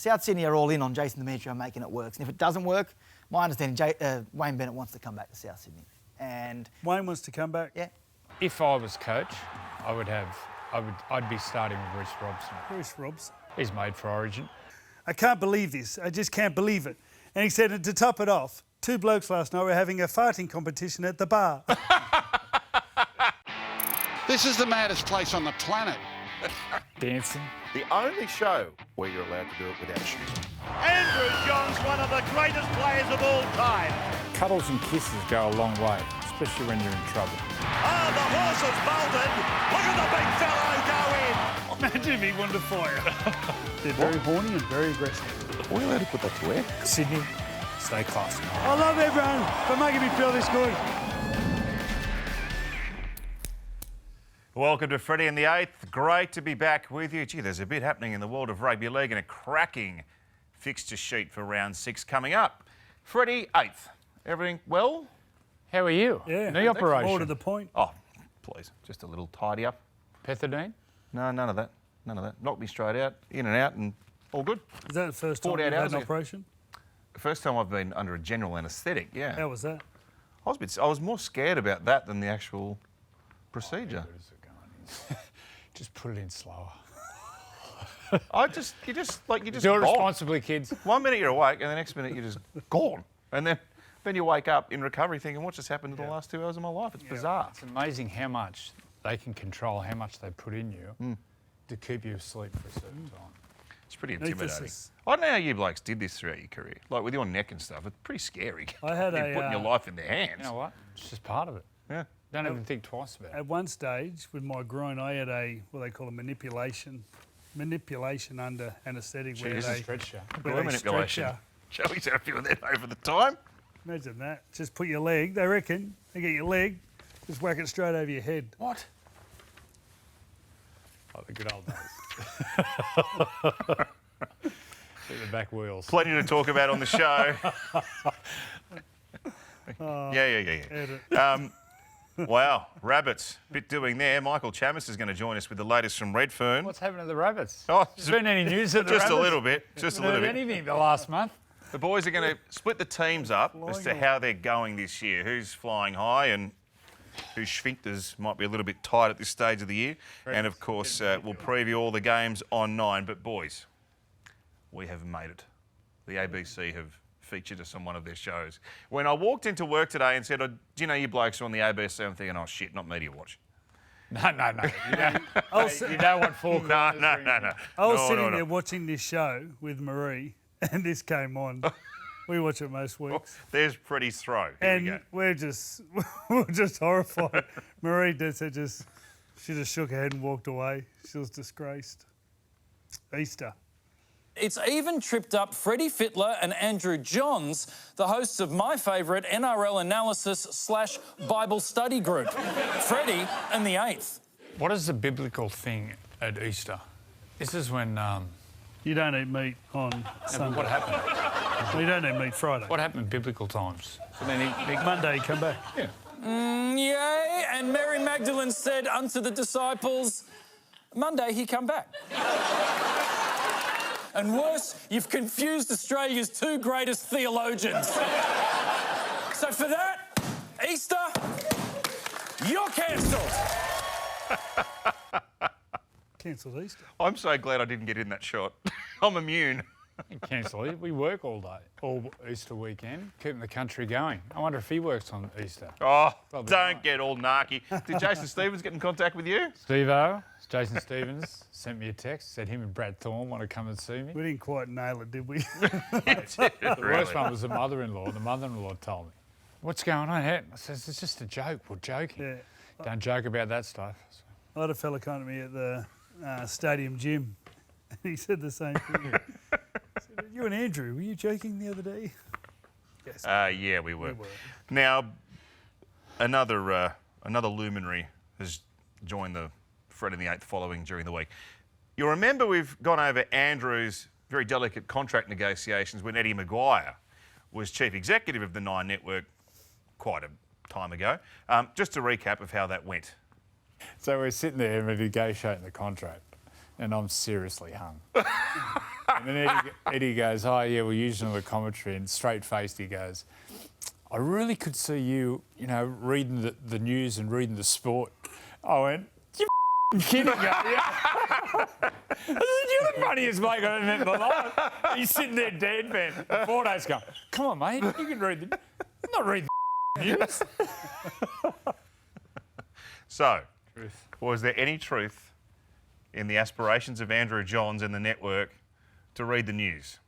South Sydney are all in on Jason Demetriou making it work. And if it doesn't work, my understanding, Wayne Bennett wants to come back to South Sydney. And Wayne wants to come back? Yeah. If I was coach, I'd be starting with Reece Robson. Reece Robson. He's made for Origin. I can't believe this. I just can't believe it. And he said, and to top it off, 2 blokes last night were having a farting competition at the bar. This is the maddest place on the planet. Dancing. The only show where you're allowed to do it without shoes on. Andrew Johns, one of the greatest players of all time. Cuddles and kisses go a long way, especially when you're in trouble. Oh, the horse has bolted. Look at the big fellow go in. Imagine if he wanted to fire. They're very horny and very aggressive. Are we allowed to put that to wear? Sydney, stay classy. I love everyone for making me feel this good. Welcome to Freddy and the Eighth. Great to be back with you. Gee, there's a bit happening in the world of rugby league and a cracking fixture sheet for round 6 coming up. Freddy, 8th. Everything well? How are you? Yeah. Knee operation. More to the point. Oh, please, just a little tidy up. Pethidine? No, none of that. None of that. Knocked me straight out, in and out, and all good. Is that the first time 48 you've had hours an ago. operation? First time I've been under a general anaesthetic, yeah. How was that? I was more scared about that than the actual procedure. Just put it in slower. You just Do it gone. responsibly, kids. 1 minute you're awake and the next minute you're just gone. And then you wake up in recovery thinking, what just happened in the last 2 hours of my life? It's bizarre. It's amazing how much they can control, how much they put in you to keep you asleep for a certain time. It's pretty intimidating. Ephesus. I don't know how you blokes did this throughout your career. Like with your neck and stuff, it's pretty scary. I had You're putting your life in their hands. You know what? It's just part of it. Yeah. Don't even think twice about it. At one stage, with my groin, I had what they call a manipulation under anaesthetic. Gee, this is a stretcher. Glue manipulation. Joey's had a few of them over the time. Imagine that. Just put your leg, they reckon, they get your leg, just whack it straight over your head. What? Oh, the good old days. See the back wheels. Plenty to talk about on the show. Yeah. Edit. Wow, rabbits. Bit doing there. Michael Chammas is going to join us with the latest from Redfern. What's happened to the rabbits? Oh, Has there been any news of the just rabbits? a little bit. Just a little bit. Anything the last month? The boys are going to split the teams up as to how they're going this year. Who's flying high and whose sphincters might be a little bit tight at this stage of the year. And, of course, we'll preview all the games on 9. But, boys, we have made it. The ABC have featured us on one of their shows. When I walked into work today and said, do you know you blokes are on the ABC? I'm thinking, oh, shit, not media watch. No. You don't want 4 corners. No. I was sitting there watching this show with Marie, and this came on. We watch it most weeks. There's Freddie's throw. Here we go. we're just horrified. Marie she just shook her head and walked away. She was disgraced. Easter. It's even tripped up Freddie Fittler and Andrew Johns, the hosts of my favourite NRL analysis / Bible study group, Freddy and the Eighth. What is the biblical thing at Easter? This is when... You don't eat meat on Sunday. What happened? You don't eat meat Friday. What happened in biblical times? And then Monday, you come back. Yeah. Yay, and Mary Magdalene said unto the disciples, Monday he come back. And worse, you've confused Australia's 2 greatest theologians. So for that, Easter, you're cancelled. Cancelled Easter. I'm so glad I didn't get in that shot. I'm immune. Cancel it. We work all day, all Easter weekend, keeping the country going. I wonder if he works on Easter. Oh, Probably don't not. get all narky. Did Jason Stevens get in contact with you? Steve-O, Jason Stevens, sent me a text, said him and Brad Thorne want to come and see me. We didn't quite nail it, did we? The worst one was the mother-in-law. The mother-in-law told me, what's going on here? I says, it's just a joke. We're joking. Yeah. Don't joke about that stuff. I had a fella come to me at the stadium gym, and he said the same thing. He said, you and Andrew, were you joking the other day? Yes. Yeah, we were. Now, another luminary has joined the Fred and the Eighth following during the week. You'll remember we've gone over Andrew's very delicate contract negotiations when Eddie Maguire was chief executive of the Nine Network quite a time ago. Just a recap of how that went. So we're sitting there and we're negotiating the contract, and I'm seriously hung. And then Eddie goes, oh, yeah, we're using the commentary. And straight-faced, he goes, I really could see you, reading the news and reading the sport. I went, you kidding, are you? You're the funniest bloke I've ever met in my life. He's sitting there dead, man. 4 days going, come on, mate, you can read the... I'm not reading the news. So, was there any truth in the aspirations of Andrew Johns and the network to read the news?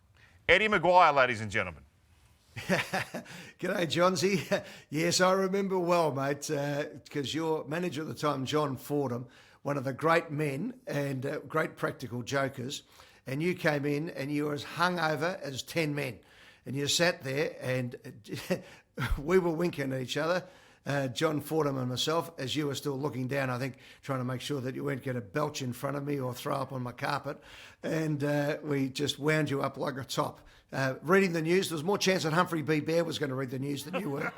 Eddie Maguire, ladies and gentlemen. G'day, Johnsy. Yes, I remember well, mate, because your manager at the time, John Fordham, one of the great men and great practical jokers, and you came in and you were as hungover as 10 men. And you sat there and we were winking at each other, John Fordham and myself, as you were still looking down, I think, trying to make sure that you weren't going to belch in front of me or throw up on my carpet. And we just wound you up like a top. Reading the news, there was more chance that Humphrey B. Bear was going to read the news than you were.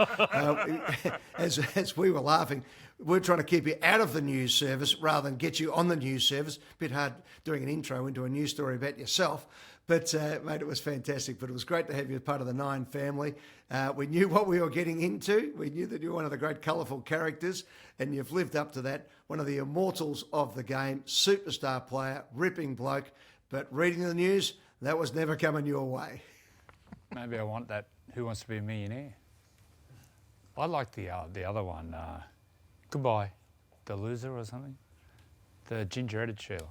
As we were laughing, we're trying to keep you out of the news service rather than get you on the news service. Bit hard doing an intro into a news story about yourself. But, mate, it was fantastic. But it was great to have you as part of the Nine family. We knew what we were getting into. We knew that you were one of the great colourful characters, and you've lived up to that. One of the immortals of the game, superstar player, ripping bloke. But reading the news, that was never coming your way. Maybe I want that Who Wants to Be a Millionaire? I like the other one, Goodbye, The Loser or something. The ginger-headed Sheila.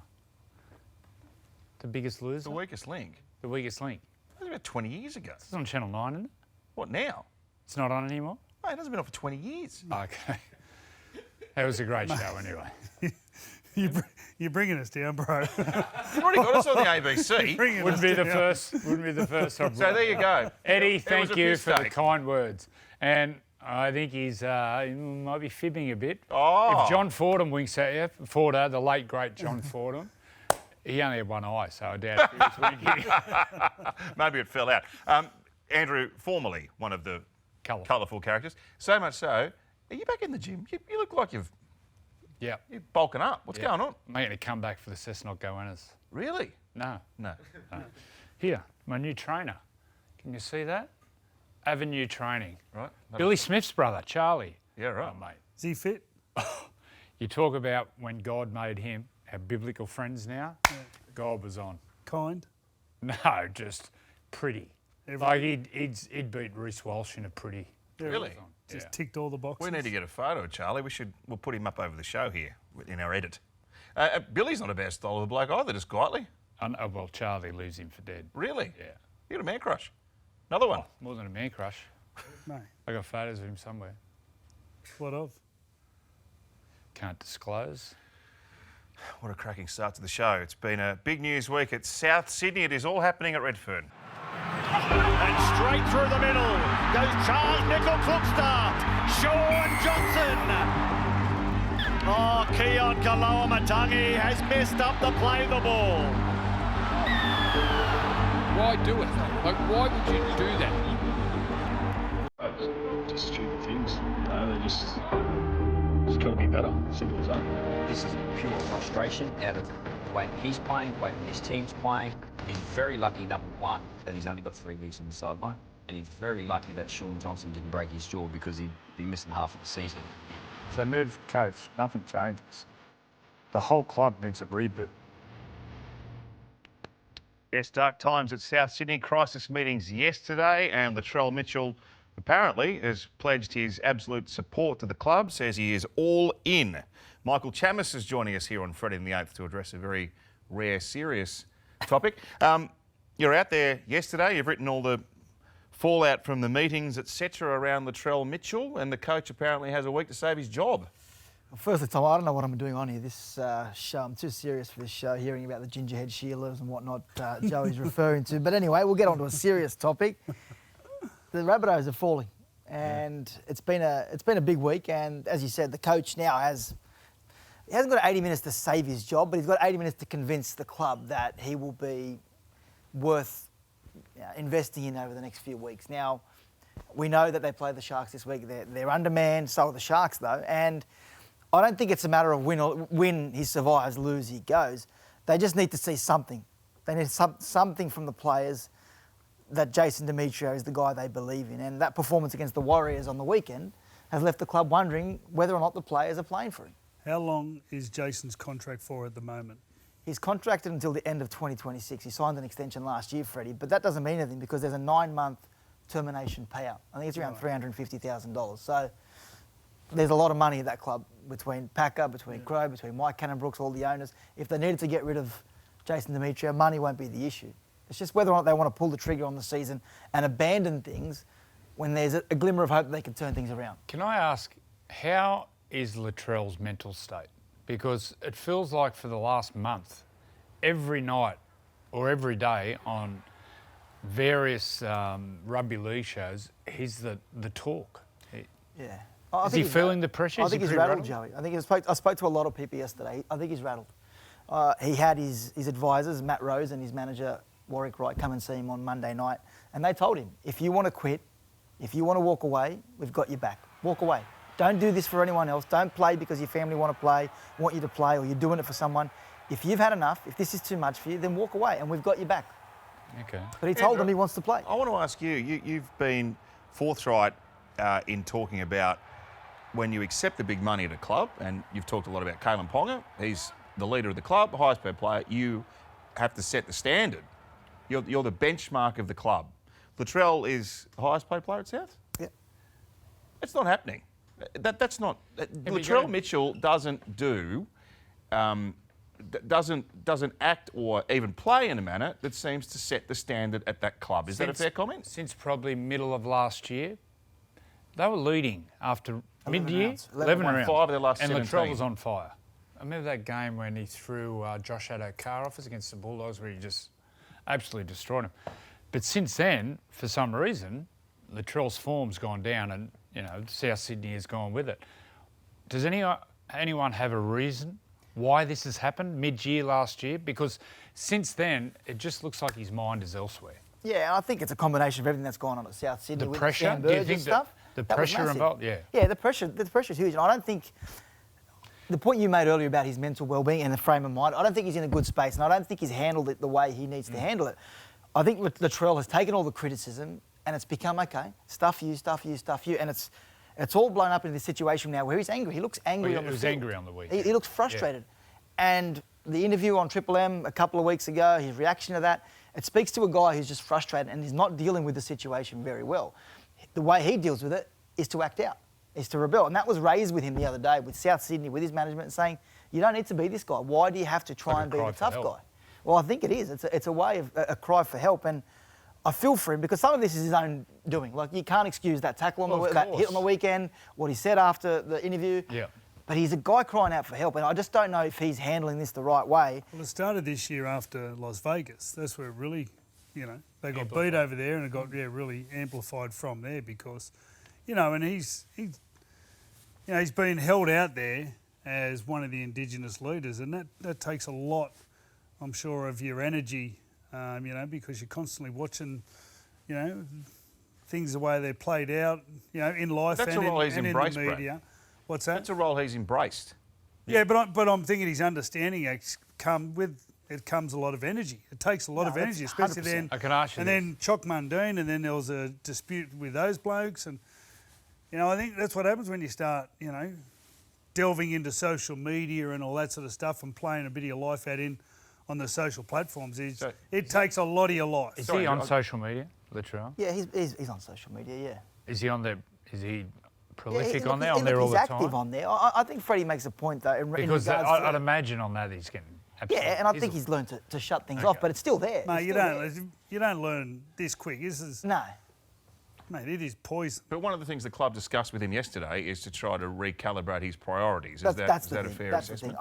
The Biggest Loser? The Weakest Link. The Weakest Link. That was about 20 years ago. It's on Channel 9, isn't it? What, now? It's not on anymore? Mate, it hasn't been on for 20 years. Okay. That was a great show anyway. You're bringing us down, bro. You've already got us on the ABC. Wouldn't be the first. So there you go. Eddie, thank you for the kind words. And I think he might be fibbing a bit. Oh. If John Fordham winks at you, Forder, the late great John Fordham, he only had one eye, so I doubt he was winking. Maybe it fell out. Andrew, formerly one of the colourful characters, so much so, are you back in the gym? You look like you're bulking up. What's going on? Making a comeback for the Cessnock Goannas. Really? No. No. Here, my new trainer. Can you see that? Avenue Training. Right. Billy Smith's brother, Charlie. Yeah, right. Oh, mate. Is he fit? You talk about when God made him, our biblical friends now. Yeah. God was on. Kind? No, just pretty. Like he'd beat Reece Walsh in a pretty. Yeah, really? Just ticked all the boxes. We need to get a photo of Charlie. We'll put him up over the show here in our edit. Billy's not a bad style of a bloke either, just quietly. Well, Charlie leaves him for dead. Really? Yeah. You got a man crush. Another one. Oh, more than a man crush. No. I got photos of him somewhere. What of? Can't disclose. What a cracking start to the show. It's been a big news week at South Sydney. It is all happening at Redfern. And straight through the middle goes Charles Nickel-Cookster. Sean Johnson. Oh, Keon Kaloa-Matangi has messed up the play the ball. Why do it? Like, why would you do that? Just stupid things. They just got to be better. Simple as that. This is pure frustration out of the way he's playing, the way his team's playing. He's very lucky, number one, that he's only got 3 weeks on the sideline. And he's very lucky that Sean Johnson didn't break his jaw because he'd be missing half of the season. If they move coach, nothing changes. The whole club needs a reboot. Yes, dark times at South Sydney. Crisis meetings yesterday, and Latrell Mitchell apparently has pledged his absolute support to the club, says he is all in. Michael Chammas is joining us here on Freddy the Eighth to address a very rare, serious topic. You're out there yesterday. You've written all the fallout from the meetings, etc., around Latrell Mitchell, and the coach apparently has a week to save his job. Well, firstly, Tom, I don't know what I'm doing on here. This show, I'm too serious for this show, hearing about the gingerhead Sheilas and whatnot Joey's referring to. But anyway, we'll get on to a serious topic. The Rabbitohs are falling, and it's been a big week. And as you said, the coach now hasn't got 80 minutes to save his job, but he's got 80 minutes to convince the club that he will be worth investing in over the next few weeks. Now, we know that they play the Sharks this week. They're undermanned, so are the Sharks, though. And I don't think it's a matter of win he survives, lose he goes. They just need to see something They need something from the players that Jason Demetriou is the guy they believe in. And that performance against the Warriors on the weekend has left the club wondering whether or not the players are playing for him. How long is Jason's contract for at the moment? He's contracted until the end of 2026. He signed an extension last year, Freddie, but that doesn't mean anything because there's a 9-month termination payout. I think it's around $350,000. So there's a lot of money at that club between Packer, between Crowe, between Mike Cannon-Brooks, all the owners. If they needed to get rid of Jason Demetriou, money won't be the issue. It's just whether or not they want to pull the trigger on the season and abandon things when there's a glimmer of hope that they can turn things around. Can I ask, how is Latrell's mental state? Because it feels like for the last month, every night or every day on various rugby league shows, he's the talk. Yeah. Is he feeling the pressure? I think he's rattled, Joey. I think I spoke to a lot of people yesterday. I think he's rattled. He had his advisors, Matt Rose and his manager, Warwick Wright, come and see him on Monday night. And they told him, if you want to quit, if you want to walk away, we've got your back. Walk away. Don't do this for anyone else. Don't play because your family want you to play, or you're doing it for someone. If you've had enough, if this is too much for you, then walk away and we've got your back. Okay. But he told them he wants to play. I want to ask you, you've been forthright in talking about when you accept the big money at a club, and you've talked a lot about Kalen Ponga. He's the leader of the club, highest paid player. You have to set the standard. You're the benchmark of the club. Latrell is the highest paid player at South? Yeah. It's not happening. That's not... Latrell Mitchell doesn't doesn't act or even play in a manner that seems to set the standard at that club. Is that a fair comment? Since probably middle of last year, they were leading after mid-year. 11 rounds. 5 of their last 17. And Latrell was on fire. I remember that game when he threw Josh Addo-Carr off us against the Bulldogs, where he just absolutely destroyed him. But since then, for some reason, Latrell's form's gone down, and South Sydney has gone with it. Does anyone have a reason why this has happened mid-year last year? Because since then, it just looks like his mind is elsewhere. Yeah, and I think it's a combination of everything that's gone on at South Sydney. The with pressure, Sam do you Burgess think stuff. the That was pressure massive. involved? Yeah. Yeah, the pressure's huge. And I don't think the point you made earlier about his mental well-being and the frame of mind, I don't think he's in a good space, and I don't think he's handled it the way he needs to handle it. I think Latrell has taken all the criticism and it's become, okay, stuff you, and it's all blown up into this situation now where he's angry. He looks angry on the field. He was angry on the weekend. He looks frustrated. Yeah. And the interview on Triple M a couple of weeks ago, his reaction to that, it speaks to a guy who's just frustrated and is not dealing with the situation very well. The way he deals with it is to act out, is to rebel. And that was raised with him the other day with South Sydney, with his management, saying, you don't need to be this guy. Why do you have to try and be the tough guy? Well, I think it is. It's a way of a cry for help. And I feel for him because some of this is his own doing. Like, you can't excuse that tackle on that hit on the weekend, what he said after the interview. Yeah. But he's a guy crying out for help, and I just don't know if he's handling this the right way. Well, it started this year after Las Vegas. That's where it really, they got beat over there, and it got really amplified from there because, and he's been held out there as one of the Indigenous leaders, and that takes a lot, I'm sure, of your energy, because you're constantly watching, things the way they're played out, in life and in the media. Brad. What's that? That's a role he's embraced. Yeah, but I'm thinking his understanding comes a lot of energy. It takes a lot of energy, especially 100%. Then. I can ask you. And then Chock Mundine, and then there was a dispute with those blokes, and I think that's what happens when you start, delving into social media and all that sort of stuff, and playing a bit of your life out on the social platforms. It takes a lot of your life. Is he on social media, Latrell? Yeah, he's on social media. Yeah. Is he on there? Is he prolific on there all the time? He's active on there. I think Freddie makes a point, though, because I'd imagine on that he's getting absolutely... Yeah, and I think he's learned to shut things off, but it's still there. Mate, you don't learn this quick. No. Mate, it is poison. But one of the things the club discussed with him yesterday is to try to recalibrate his priorities. Is that a fair assessment?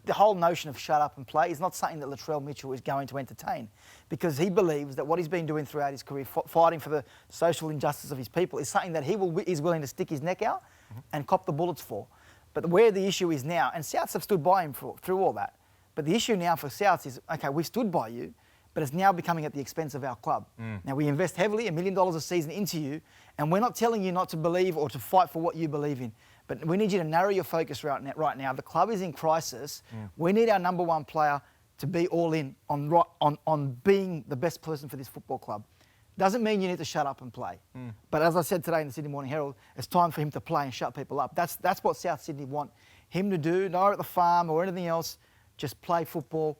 The whole notion of shut up and play is not something that Latrell Mitchell is going to entertain, because he believes that what he's been doing throughout his career, fighting for the social injustice of his people, is something that is willing to stick his neck out and cop the bullets for. But where the issue is now, and Souths have stood by him through all that, but the issue now for Souths is, okay, we've stood by you, but it's now becoming at the expense of our club. Now, we invest heavily, $1 million a season into you, and we're not telling you not to believe or to fight for what you believe in. But we need you to narrow your focus right now. The club is in crisis. We need our number one player to be all in on being the best person for this football club. Doesn't mean you need to shut up and play. But as I said today in the Sydney Morning Herald, it's time for him to play and shut people up. That's what South Sydney want him to do, not at the farm or anything else. Just play football,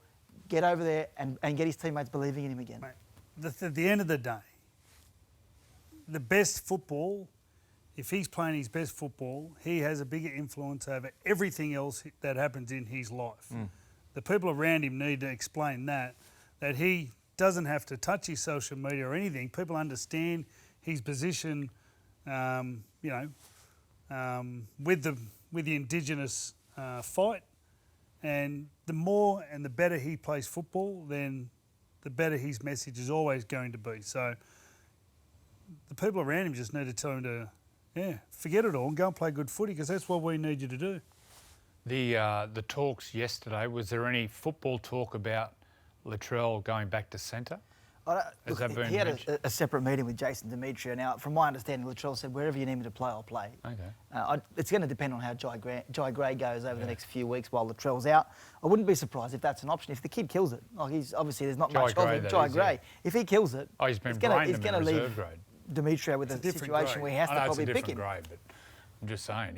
get over there and get his teammates believing in him again. Mate, at the end of the day, the best football, if he's playing his best football, he has a bigger influence over everything else that happens in his life. The people around him need to explain that he doesn't have to touch his social media or anything. People understand his position, with the Indigenous fight, and the more and the better he plays football, then the better his message is always going to be. So the people around him just need to tell him to, forget it all and go and play good footy, because that's what we need you to do. The talks yesterday, was there any football talk about Latrell going back to centre? Look, he had a separate meeting with Jason Demetrio. Now, from my understanding, Latrell said, wherever you need me to play, I'll play. Okay. It's going to depend on how Jai Gray goes over the next few weeks while Latrell's out. I wouldn't be surprised if that's an option. If the kid kills it, like he's obviously there's not much of him, Jai Gray. If he kills it, he's going to leave Demetrio with a situation where he has to probably pick him. Grade, but I'm just saying,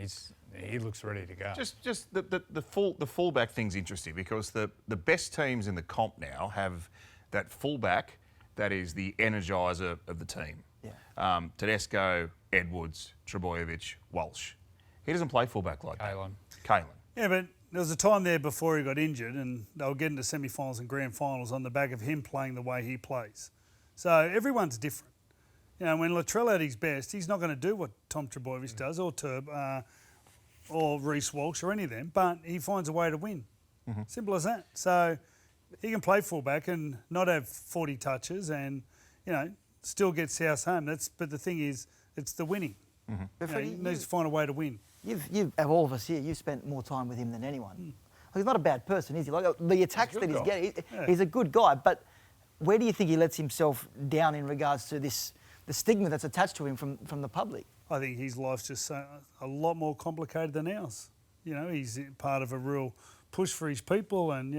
he looks ready to go. Just the fullback thing's interesting, because the best teams in the comp now have that fullback that is the energiser of the team. Tedesco, Edwards, Trebojevic, Walsh. He doesn't play fullback like Kalen. Yeah, but there was a time there before he got injured, and they were getting to semi-finals and grand finals on the back of him playing the way he plays. So everyone's different. When Latrell at his best, he's not going to do what Tom Trebojevic does, or Turb, or Reece Walsh, or any of them, but he finds a way to win. Simple as that. So he can play fullback and not have 40 touches and, still get South home. But the thing is, it's the winning. He needs to find a way to win. You've of all of us here, you've spent more time with him than anyone. He's not a bad person, is he? Like the attacks that he's getting, he's a good guy. But where do you think he lets himself down in regards to the stigma that's attached to him from the public? I think his life's just a lot more complicated than ours. He's part of a real push for his people, and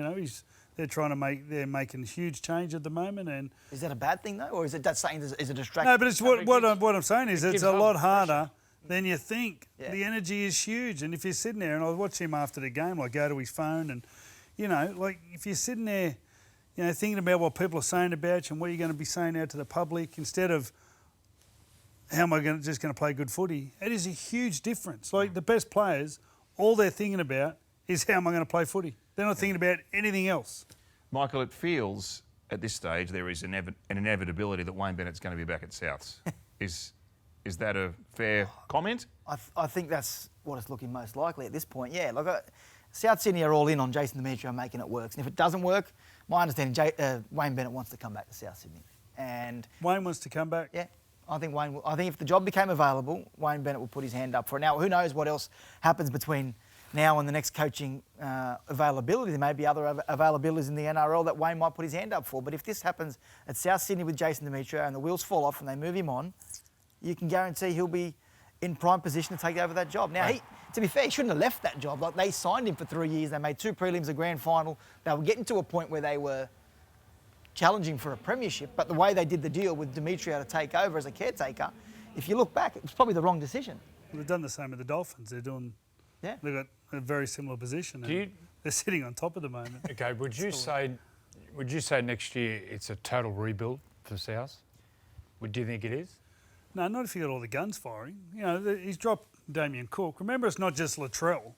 they're making huge change at the moment. And is that a bad thing though, or is it that saying is a distraction? No, but it's what I'm saying is it's a lot harder than you think. The energy is huge, and if you're sitting there, and I watch him after the game, like go to his phone, and if you're sitting there, thinking about what people are saying about you and what you're going to be saying out to the public instead of how am I just going to play good footy, it is a huge difference. Like the best players, all they're thinking about is how am I going to play footy. They're not thinking about anything else. Michael, it feels at this stage there is an inevitability that Wayne Bennett's going to be back at Souths. Is that a fair comment? I think that's what it's looking most likely at this point. Yeah, South Sydney are all in on Jason Demetrio making it work. And if it doesn't work, my understanding, Wayne Bennett wants to come back to South Sydney. And Wayne wants to come back? Yeah. I think if the job became available, Wayne Bennett will put his hand up for it. Now, who knows what else happens between now and the next coaching availability. There may be other availabilities in the NRL that Wayne might put his hand up for. But if this happens at South Sydney with Jason Demetrio and the wheels fall off and they move him on, you can guarantee he'll be in prime position to take over that job. Now, to be fair, he shouldn't have left that job. Like, they signed him for 3 years. They made 2 prelims, a grand final. They were getting to a point where they were challenging for a premiership, but the way they did the deal with Demetrio to take over as a caretaker, if you look back, it was probably the wrong decision. They've done the same with the Dolphins. They've got a very similar position. They're sitting on top at the moment. Okay, would you say next year it's a total rebuild for South? Do you think it is? No, not if you got all the guns firing. He's dropped Damien Cook. Remember, it's not just Latrell.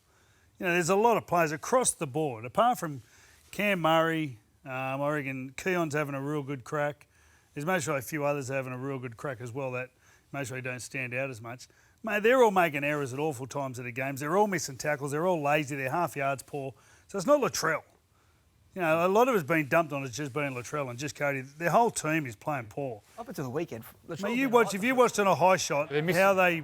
There's a lot of players across the board, apart from Cam Murray. I reckon Keon's having a real good crack. There's most likely a few others having a real good crack as well that most likely don't stand out as much. Mate, they're all making errors at awful times of the games. They're all missing tackles. They're all lazy. They're half yards poor. So it's not Latrell. A lot of it's been dumped on as just being Latrell and just Cody. Their whole team is playing poor. Up until the weekend. Mate, if you watched on a high shot, how they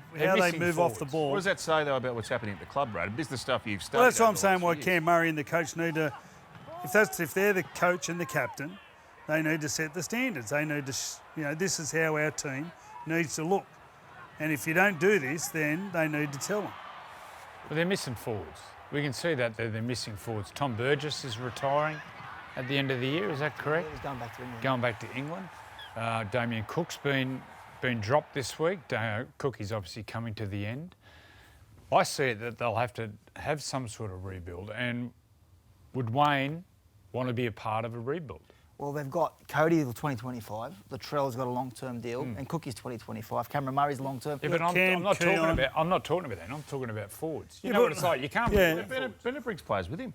move off the ball. What does that say, though, about what's happening at the club, Brad? This is the stuff you've studied. Well, that's what I'm saying, why Cam Murray and the coach need to... If they're the coach and the captain, they need to set the standards. They need to, this is how our team needs to look. And if you don't do this, then they need to tell them. Well, they're missing forwards. We can see that they're missing forwards. Tom Burgess is retiring. at the end of the year. Is that correct? He's going back to England. Going back to England. Damien Cook's been dropped this week. Cook is obviously coming to the end. I see it that they'll have to have some sort of rebuild. And would Wayne want to be a part of a rebuild? Well, they've got Cody till 2025. Latrell's got a long-term deal, and Cookie's 2025. Cameron Murray's long-term. Yeah, but I'm not talking about that. I'm talking about forwards. You know what it's like. You can't. Yeah. Bennett brings players with him.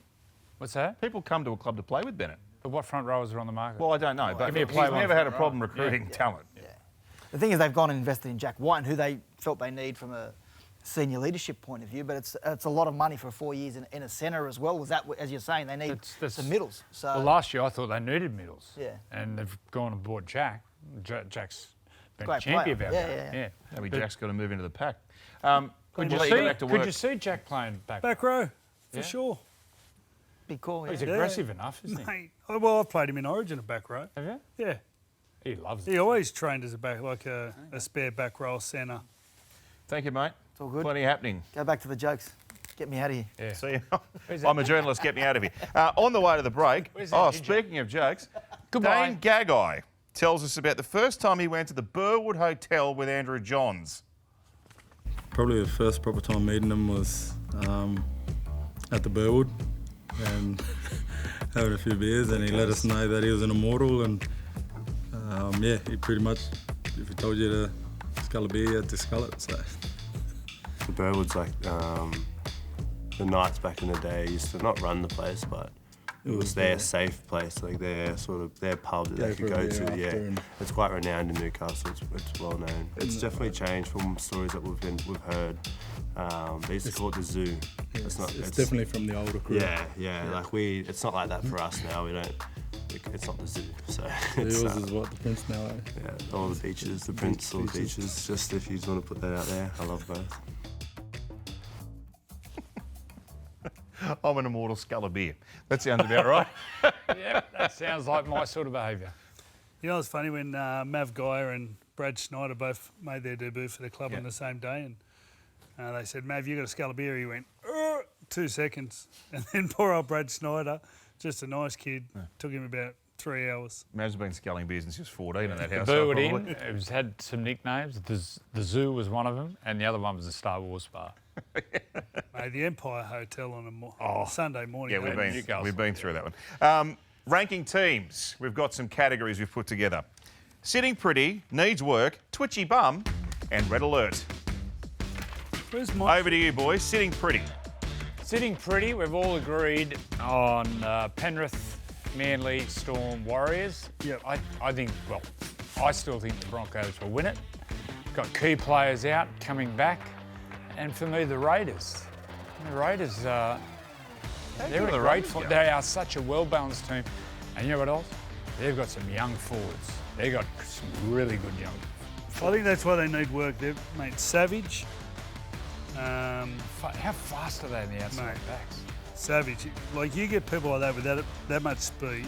What's that? People come to a club to play with Bennett. But what front rowers are on the market? Well, I don't know. But he's never had a problem recruiting talent. Yeah. The thing is, they've gone and invested in Jack White, who they felt they need from a senior leadership point of view, but it's a lot of money for 4 years in a centre as well. Was that, as you're saying, they need some middles. So well, last year I thought they needed middles. Yeah. And they've gone and bought Jack. Jack's been Great champion player. about that. Yeah. Maybe Jack's got to move into the pack. Could you see Jack playing back row, for sure. Big call. He's aggressive enough, isn't he? Mate, well, I've played him in Origin at back row. Have you? Yeah. He loves it. He always trained as a back, like a spare back row centre. Thank you, mate. It's all good. Plenty happening. Go back to the jokes. Get me out of here. Yeah. See you. I'm a journalist. Get me out of here. On the way to the break. Speaking of jokes, Goodbye. Dane Gagai tells us about the first time he went to the Burwood Hotel with Andrew Johns. Probably the first proper time meeting him was at the Burwood and having a few beers, and he let us know that he was an immortal, and he pretty much, if he told you to scull a beer, you had to scull it. So the Burwood's like the Knights back in the day used to not run the place, but it was their safe place, like their pub that they could go to. Yeah, it's quite renowned in Newcastle. It's well known. It's definitely changed from stories that we've heard. They used to call it the zoo. Yeah, it's definitely from the older crew. Yeah. Like it's not like that for us now. We don't. It's not the zoo. So yours is what, the Prince now? Yeah, all the beaches, the Prince, all the beaches. Just if you just want to put that out there, I love both. I'm an immortal scull of beer. That sounds about right. Yeah, that sounds like my sort of behaviour. You know, it's funny when Mav Geyer and Brad Schneider both made their debut for the club on the same day, and they said, "Mav, you got a scull of beer." He went, 2 seconds, and then poor old Brad Schneider, just a nice kid, took him about 3 hours. Mav's been sculling beer since he was 14 in that house. The Burwood Inn, it had some nicknames. The Zoo was one of them, and the other one was the Star Wars Bar. Mate, the Empire Hotel on a Sunday morning. Yeah, we've been through that one. Ranking teams. We've got some categories we've put together. Sitting pretty, needs work, twitchy bum, and red alert. Where's my... Over to you, boys. Sitting pretty. Sitting pretty, we've all agreed on Penrith, Manly, Storm, Warriors. Yep. I still think the Broncos will win it. Got key players out, coming back. And for me, the Raiders. The Raiders, they're a great form. They are such a well-balanced team. And you know what else? They've got some young forwards. They've got some really good young forwards. I think that's why they need work. They've made Savage. How fast are they in the outside backs? Savage. Like, you get people like that with that much speed,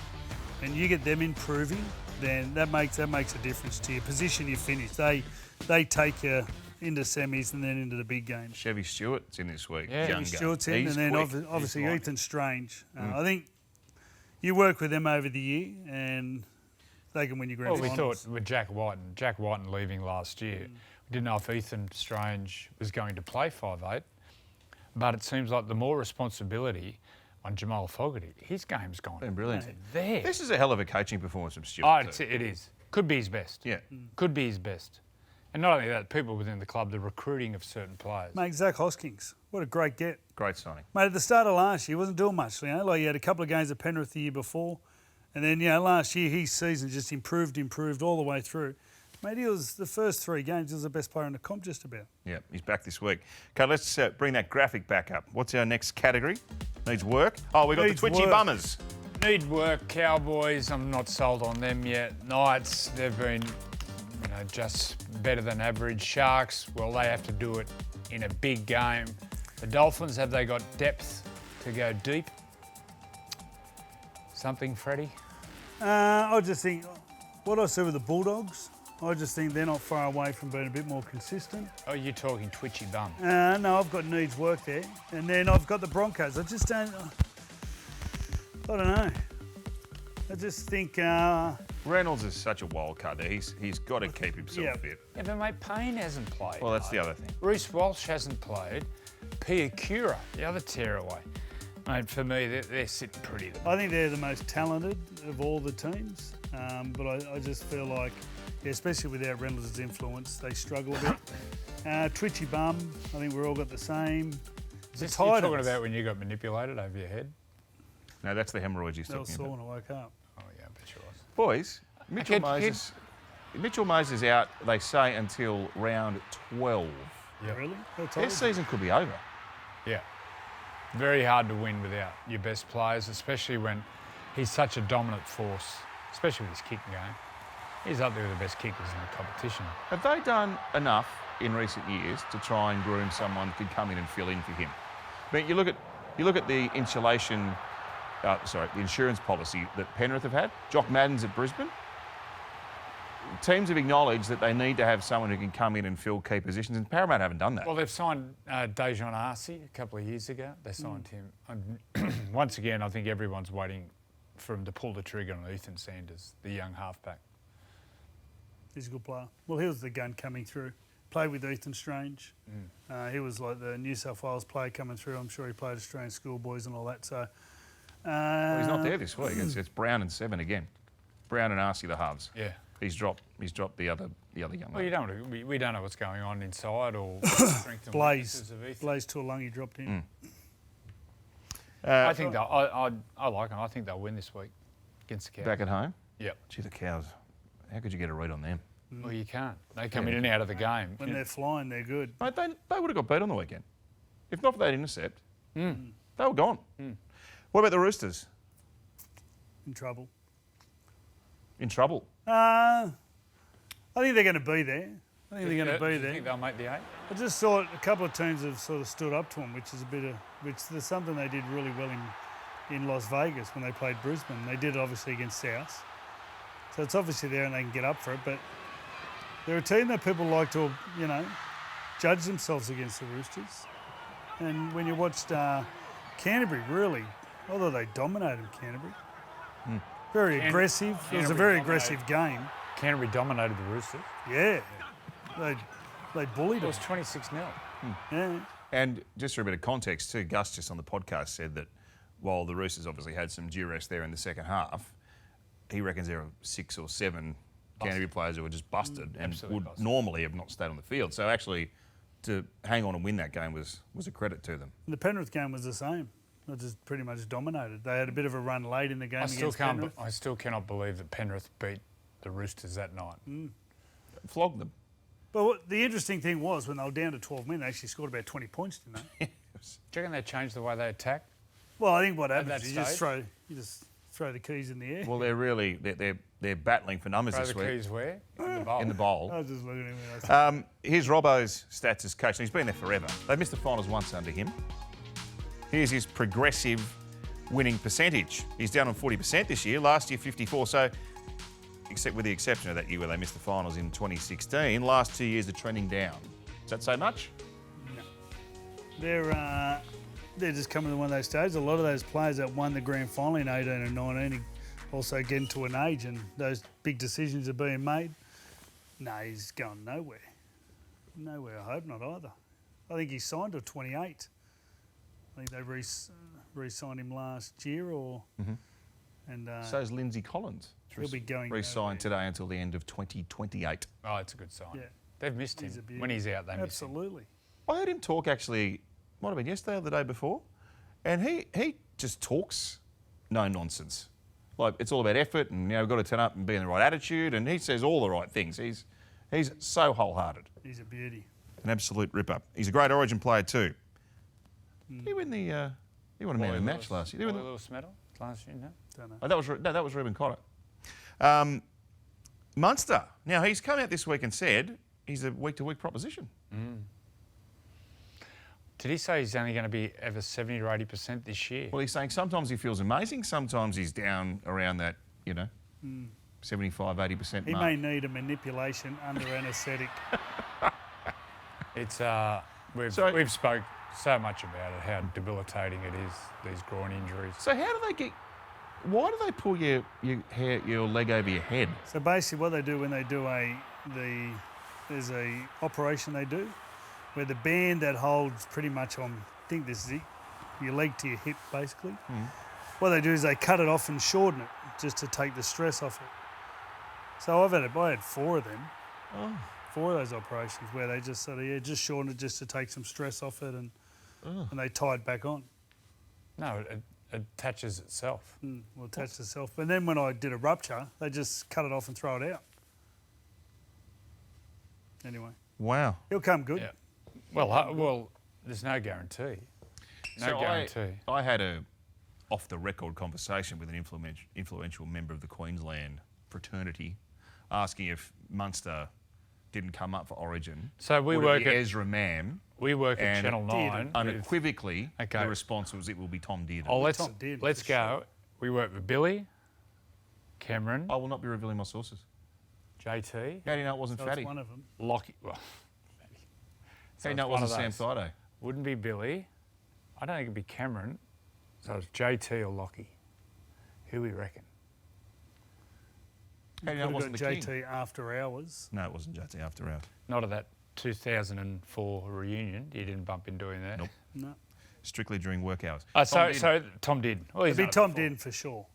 and you get them improving, then that makes a difference to your position you finish. They take you into semis and then into the big games. Chevy Stewart's in this week. Yeah, Chevy Stewart's in, and then obviously Ethan Strange. I think you work with them over the year, and they can win your grand finals. We thought with Jack Whiten leaving last year, we didn't know if Ethan Strange was going to play 5'8", but it seems like the more responsibility on Jamal Fogarty, his game's gone. Been brilliant. There. This is a hell of a coaching performance from Stewart. It is. Could be his best. Yeah. Could be his best. And not only that, people within the club, the recruiting of certain players. Mate, Zach Hoskins, what a great get. Great signing. Mate, at the start of last year, he wasn't doing much. Like, he had a couple of games at Penrith the year before. And then, last year, his season just improved all the way through. Mate, he was, the first 3 games, he was the best player in the comp just about. Yeah, he's back this week. Okay, let's bring that graphic back up. What's our next category? Needs work? Oh, we've got the twitchy bummers. Need work. Cowboys, I'm not sold on them yet. Knights, they've been... just better than average. Sharks, well, they have to do it in a big game. The Dolphins, have they got depth to go deep? Something, Freddie? I just think, what I see with the Bulldogs, I just think they're not far away from being a bit more consistent. Oh, you're talking twitchy bum. No, I've got needs work there. And then I've got the Broncos. I just don't... I don't know. I just think Reynolds is such a wild card there. He's got to keep himself fit. Yeah, but mate, Payne hasn't played. Well, that's the other thing. Reece Walsh hasn't played. Piakura, the other tearaway. Mate, for me, they're sitting pretty. I think they're the most talented of all the teams, but I just feel like, especially without Reynolds' influence, they struggle a bit. Twitchy bum, I think we're all got the same. Is this you're talking about when you got manipulated over your head? No, that's the hemorrhoids he's That was talking sore about. when I woke up. Oh, yeah, I bet you was. Boys, Mitchell Moses out, they say, until round 12. Yeah. Really? Their season could be over. Yeah. Very hard to win without your best players, especially when he's such a dominant force, especially with his kicking game. He's up there with the best kickers in the competition. Have they done enough in recent years to try and groom someone who could come in and fill in for him? I mean, you look at the the insurance policy that Penrith have had. Jock Madden's at Brisbane. Teams have acknowledged that they need to have someone who can come in and fill key positions, and Parramatta haven't done that. Well, they've signed Dejan Arce a couple of years ago. They signed him. Once again, I think everyone's waiting for him to pull the trigger on Ethan Sanders, the young halfback. He's a good player. Well, he was the gun coming through. Played with Ethan Strange. He was like the New South Wales player coming through. I'm sure he played Australian schoolboys and all that. So well, he's not there this week. It's Brown and 7 again. Brown and Arce the halves. Yeah. He's dropped the other young Well, man. we don't know what's going on inside or strength and weaknesses of Ethan. Blaze Tuolungi dropped in. I think I like them. I think they'll win this week against the Cows. Back at home? Yep. Gee, the Cows. How could you get a read on them? Well, you can't. They come in and out of the game. When they're flying, they're good. Mate, they would have got beat on the weekend. If not for that intercept, they were gone. What about the Roosters? In trouble. In trouble? I think they're going to be there. I think they're going to be Do you there. think they'll make the 8? I just thought a couple of teams have sort of stood up to them, which there's something they did really well in Las Vegas when they played Brisbane. They did it obviously against South. So it's obviously there and they can get up for it, but they're a team that people like to, judge themselves against the Roosters. And when you watched Canterbury, really, although they dominated Canterbury, very aggressive. It was a very aggressive game. Canterbury dominated the Roosters. Yeah. They bullied It was them. 26-0. Yeah. And just for a bit of context too, Gus just on the podcast said that while the Roosters obviously had some duress there in the second half, he reckons there are 6 or 7 Canterbury players who were just busted and would normally have not stayed on the field. So actually, to hang on and win that game was a credit to them. And the Penrith game was the same. They just pretty much dominated. They had a bit of a run late in the game against Penrith. I still cannot believe that Penrith beat the Roosters that night. Flogged them. But the interesting thing was when they were down to 12 men, they actually scored about 20 points, didn't they? Do you reckon they changed the way they attacked? Well, I think what happens that is stage? you just throw the keys in the air. Well, they're battling for numbers Throw this the week. keys where? In the bowl. In the bowl. I was just looking at him. Here's Robbo's stats as coach. And he's been there forever. They missed the finals once under him. Here's his progressive winning percentage. He's down on 40% this year. Last year, 54. So, except with the exception of that year where they missed the finals in 2016, last 2 years are trending down. Does that say much? No. They're just coming to one of those stages. A lot of those players that won the grand final in 18 and 19 also getting to an age and those big decisions are being made. No, he's going nowhere. Nowhere, I hope not either. I think he signed to 28. I think they re-signed him last year and So is Lindsay Collins. He'll be going re-signed today until the end of 2028. Oh, it's a good sign. Yeah. They've missed him. When he's out, they miss him. Absolutely. I heard him talk actually, might have been yesterday or the day before, and he just talks no nonsense. Like, it's all about effort and, we've got to turn up and be in the right attitude, and he says all the right things. He's so wholehearted. He's a beauty. An absolute rip-up. He's a great Origin player too. Did he win the... he won a man of the match last year. Wally Lewis medal last year, no? Don't know. Oh, that was Reuben Cotter. Munster. Now, he's come out this week and said he's a week-to-week proposition. Did he say he's only going to be ever 70 or 80% this year? Well, he's saying sometimes he feels amazing, sometimes he's down around that, 75, 80% mark. He may need a manipulation under anaesthetic. It's we've spoke so much about it, how debilitating it is, these groin injuries. So how do they get... Why do they pull your leg over your head? So basically what they do when they do there's a operation they do where the band that holds pretty much on, I think this is it, your leg to your hip basically. What they do is they cut it off and shorten it just to take the stress off it. So I had 4 of them. 4 of those operations where they just sort of, just shorten it just to take some stress off it and they tie it back on. No, it attaches itself. Will attach itself. But then when I did a rupture, they just cut it off and throw it out. Anyway. Wow. It'll come good. Yeah. Well, there's no guarantee. No guarantee. I had a off-the-record conversation with an influential member of the Queensland fraternity asking if Munster didn't come up for Origin. So we work at Ezra Mam. We work at Channel 9. Unequivocally, the response was it will be Tom Dearden. Oh, let's go. Sure. We work with Billy, Cameron. I will not be revealing my sources. JT. How do you know it wasn't Fatty? That's one of them. Lockie. Well, how do you know it wasn't Sam Fido? Wouldn't be Billy. I don't think it'd be Cameron. So it's JT or Lockie. Who we reckon? How do you know it wasn't the JT King? After hours? No, it wasn't JT after hours. Not at that 2004 reunion. You didn't bump into him there. Nope. No. Strictly during work hours. So Tom did. Well, it'd be Tom did for sure.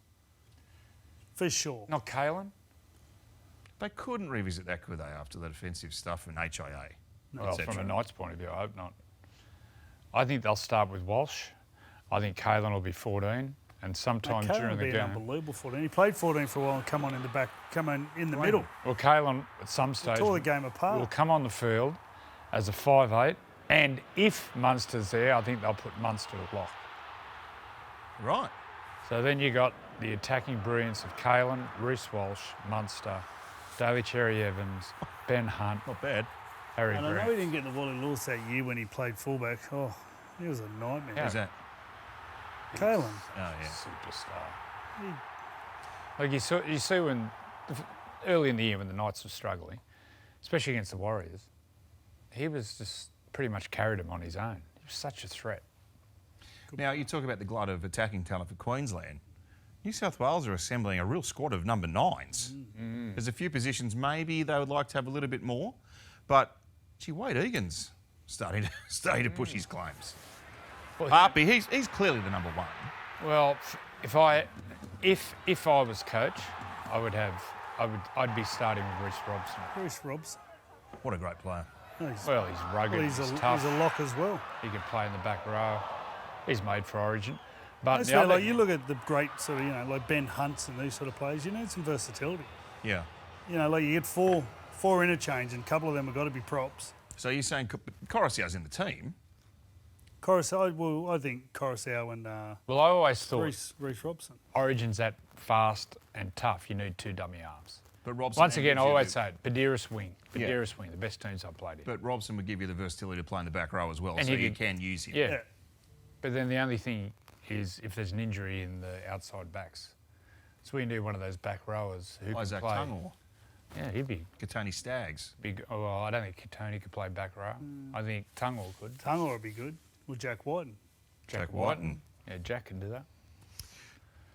For sure. Not Kalen? They couldn't revisit that, could they, after that offensive stuff in HIA? Well, from a Knights point of view, I hope not. I think they'll start with Walsh. I think Kalen will be 14, and sometime during the game. Unbelievable 14. He played 14 for a while and come on in the back, come on in the middle. Well, Kalen at some stage tore the game apart. Will come on the field as a 5'8", and if Munster's there, I think they'll put Munster at lock. Right. So then you got the attacking brilliance of Kalen, Reece Walsh, Munster, Daly Cherry Evans, Ben Hunt. Not bad. Harry and Grant. I know he didn't get the Wally Lewis that year when he played fullback. Oh, he was a nightmare. Who's that? Kalen. Oh, yeah. Superstar. Like you see when, early in the year when the Knights were struggling, especially against the Warriors, he was just pretty much carried him on his own. He was such a threat. Now, you talk about the glut of attacking talent for Queensland. New South Wales are assembling a real squad of number 9s. There's a few positions maybe they would like to have a little bit more, but gee, Wade Egan's starting to push his claims. Well, Harpy, he's clearly the number 1. Well, if I was coach, I'd be starting with Reece Robson. Reece Robson. What a great player. He's rugged. He's tough. He's a lock as well. He can play in the back row. He's made for Origin. But like you look at the great sort of, like Ben Hunts and these sort of players, you need some versatility. Yeah. Like you get four interchange and a couple of them have got to be props. So you're saying Coruscant's in the team? I think Coruscant and I always thought Reece Robson. Origin's that fast and tough. You need 2 dummy halves. But Robson. Once again, I always say it. Badiris wing. Wing. The best teams I've played in. But Robson would give you the versatility to play in the back row as well, and so you can use him. Yeah. But then the only thing is if there's an injury in the outside backs. So we need one of those back rowers who Isaac can play. Tungall. Yeah, he'd be. Katoni Staggs. I don't think Katoni could play back row. I think Tungall could. Tungall would be good. With Jack Whiten. Jack Whiten. Yeah, Jack can do that.